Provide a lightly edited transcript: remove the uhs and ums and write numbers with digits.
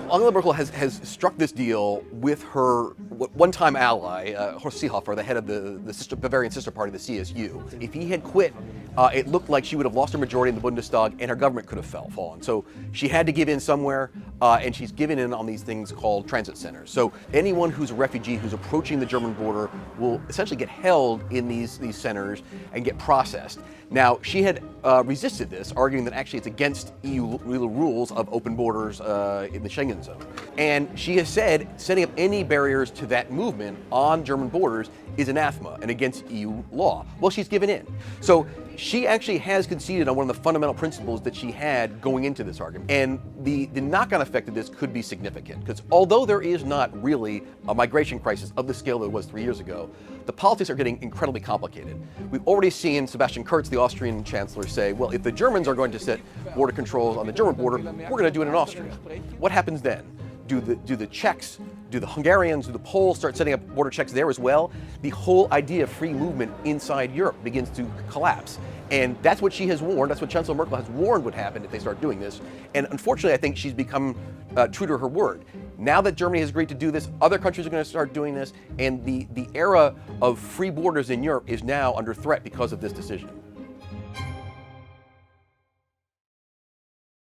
Angela Merkel has struck this deal with her one-time ally, Horst Seehofer, the head of the Bavarian sister party, the CSU. If he had quit, it looked like she would have lost her majority in the Bundestag and her government could have fallen. So she had to give in somewhere, and she's given in on these things called transit centers. So anyone who's a refugee who's approaching the German border will essentially get held in these centers and get processed. Now, she had resisted this, arguing that actually it's against EU rules of open borders in the Schengen zone. And she has said setting up any barriers to that movement on German borders is anathema and against EU law. Well, she's given in. So she actually has conceded on one of the fundamental principles that she had going into this argument. And the knock-on effect of this could be significant, because although there is not really a migration crisis of the scale that it was 3 years ago, the politics are getting incredibly complicated. We've already seen Sebastian Kurz, the Austrian chancellor, say, well, if the Germans are going to set border controls on the German border, we're going to do it in Austria. What happens then? Do the Czechs, do the Hungarians, do the Poles start setting up border checks there as well? The whole idea of free movement inside Europe begins to collapse. And that's what she has warned, that's what Chancellor Merkel has warned would happen if they start doing this. And unfortunately, I think she's become true to her word. Now that Germany has agreed to do this, other countries are going to start doing this, and the era of free borders in Europe is now under threat because of this decision.